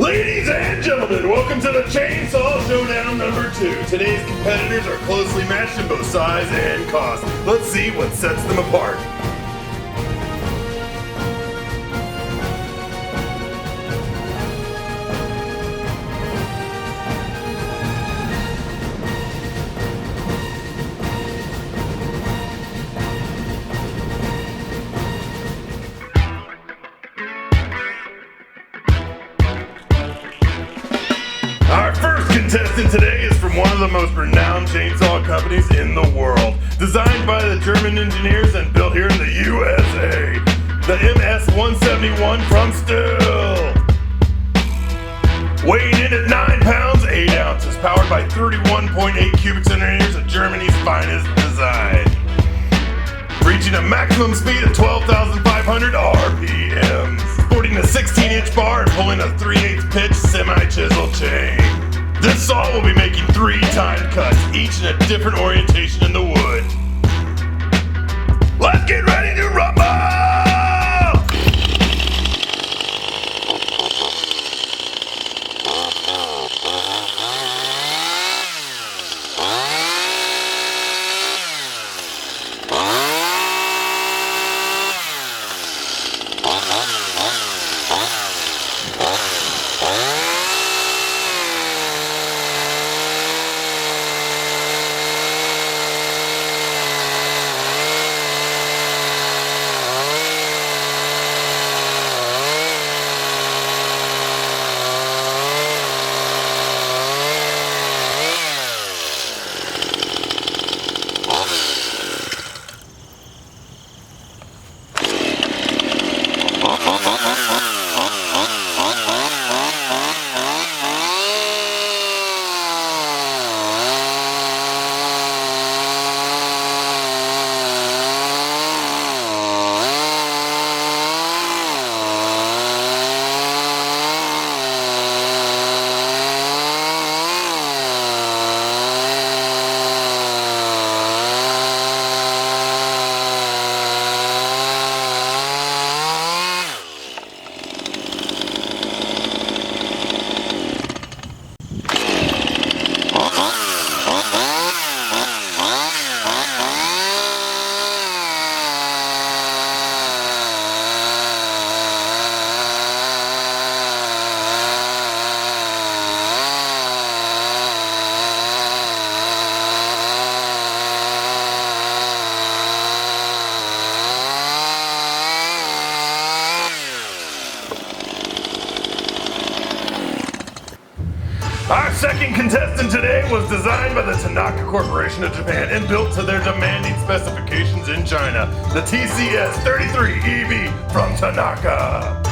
Ladies and gentlemen, welcome to the Chainsaw Showdown number 2. Today's competitors are closely matched in both size and cost. Let's see what sets them apart. Our first contestant today is from one of the most renowned chainsaw companies in the world. Designed by the German engineers and built here in the USA. The MS-171 from Stihl. Weighing in at 9 pounds, 8 ounces. Powered by 31.8 cubic centimeters of Germany's finest design. Reaching a maximum speed of 12,500 RPMs. Sporting a 16-inch bar and pulling a 3/8 pitch semi-chisel chain. This saw will be making 3 timed cuts, each in a different orientation in the wood. Let's get ready to rumble! Our second contestant today was designed by the Tanaka Corporation of Japan and built to their demanding specifications in China. The TCS 33 EB from Tanaka.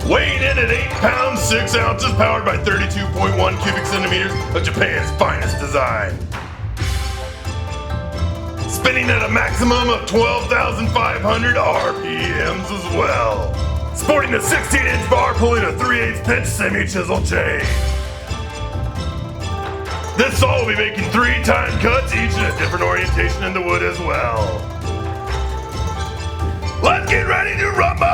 Weighing in at 8 pounds, 6 ounces, powered by 32.1 cubic centimeters of Japan's finest design. Spinning at a maximum of 12,500 RPMs as well. Sporting a 16-inch bar, pulling a 3/8 pitch semi-chisel chain. This saw will be making 3 timed cuts, each in a different orientation in the wood as well. Let's get ready to rumble!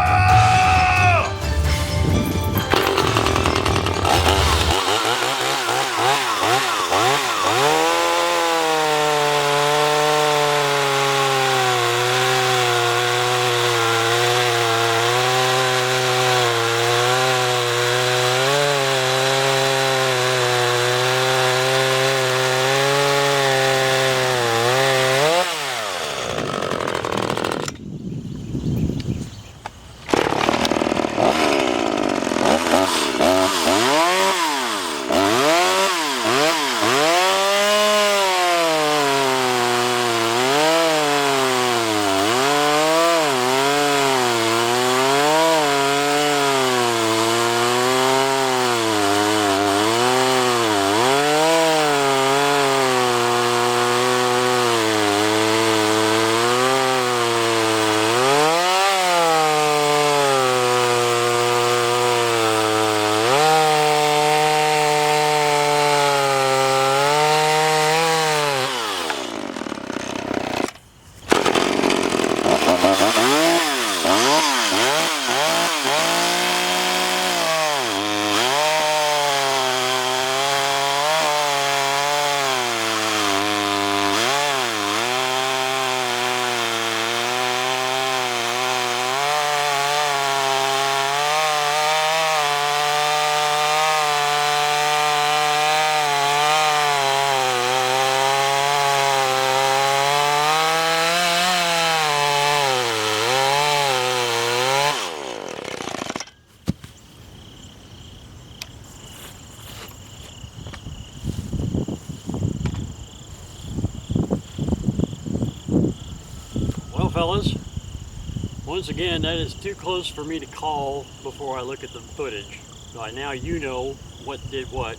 once again, that is too close for me to call before I look at the footage. By now you know what did what,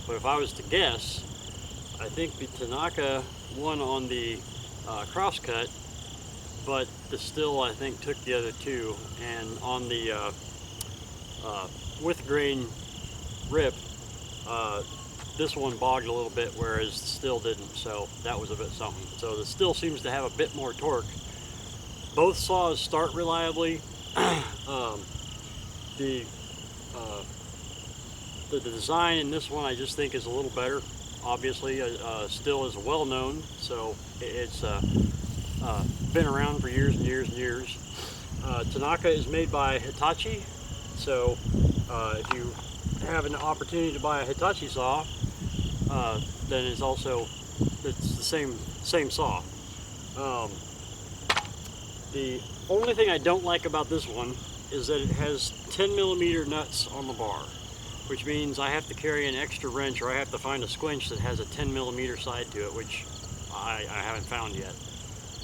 but if I was to guess, I think the Tanaka won on the crosscut, but the Stihl I think took the other two, and on the with grain rip, this one bogged a little bit, whereas the Stihl didn't, so that was a bit something. So the Stihl seems to have a bit more torque. Both saws start reliably. The design in this one I just think is a little better. Obviously, Stihl is well known, so it's been around for years and years and years. Tanaka is made by Hitachi, so if you have an opportunity to buy a Hitachi saw, then it's the same saw. The only thing I don't like about this one is that it has 10mm nuts on the bar, which means I have to carry an extra wrench, or I have to find a squinch that has a 10mm side to it, which I haven't found yet.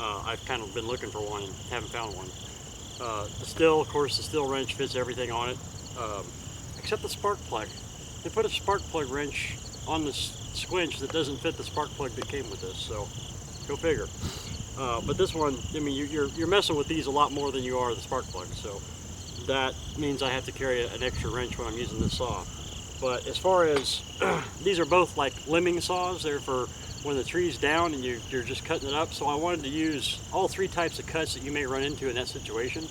I've kind of been looking for one and haven't found one. The Stihl, of course, the Stihl wrench fits everything on it, except the spark plug. They put a spark plug wrench on the squinch that doesn't fit the spark plug that came with this, so go figure. But this one, I mean, you're messing with these a lot more than you are the spark plug, so that means I have to carry an extra wrench when I'm using this saw. But as far as, these are both like limbing saws. They're for when the tree's down and you're just cutting it up. So I wanted to use all three types of cuts that you may run into in that situation,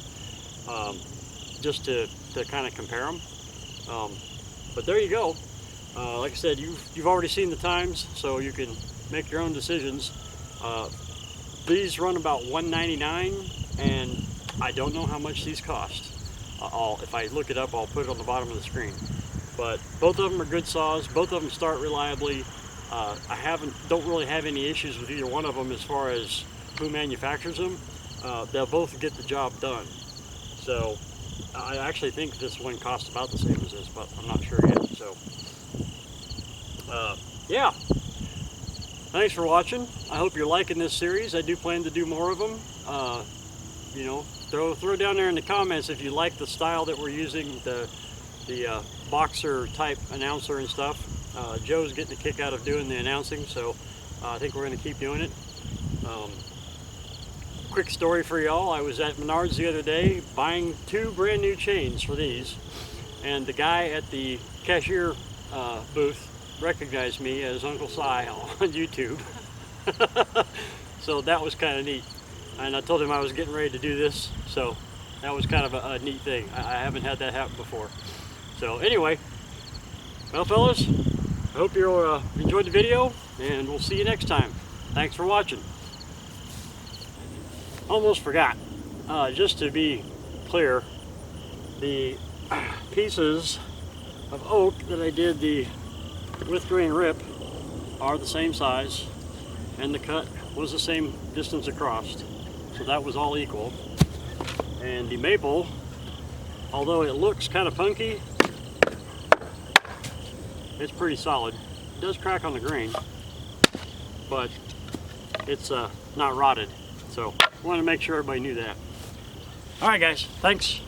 just to kind of compare them. But there you go. Like I said, you've already seen the times, so you can make your own decisions. These run about $199, and I don't know how much these cost. If I look it up, I'll put it on the bottom of the screen. But both of them are good saws. Both of them start reliably. I don't really have any issues with either one of them as far as who manufactures them. They'll both get the job done. So I actually think this one costs about the same as this, but I'm not sure yet. So yeah. Thanks for watching. I hope you're liking this series. I do plan to do more of them. You know, throw down there in the comments if you like the style that we're using, the boxer type announcer and stuff. Joe's getting a kick out of doing the announcing, so I think we're going to keep doing it. Quick story for y'all. I was at Menards the other day buying 2 brand new chains for these, and the guy at the cashier booth recognized me as Uncle Si on YouTube. So that was kind of neat, and I told him I was getting ready to do this, so that was kind of a neat thing. I haven't had that happen before. So anyway, well fellas, I hope you enjoyed the video, and we'll see you next time. Thanks for watching. Almost forgot, just to be clear, the pieces of oak that I did the with grain rip are the same size, and the cut was the same distance across, so that was all equal. And the maple, although it looks kind of punky, it's pretty solid. It does crack on the grain, but it's not rotted, so I wanted to make sure everybody knew that. Alright guys, thanks.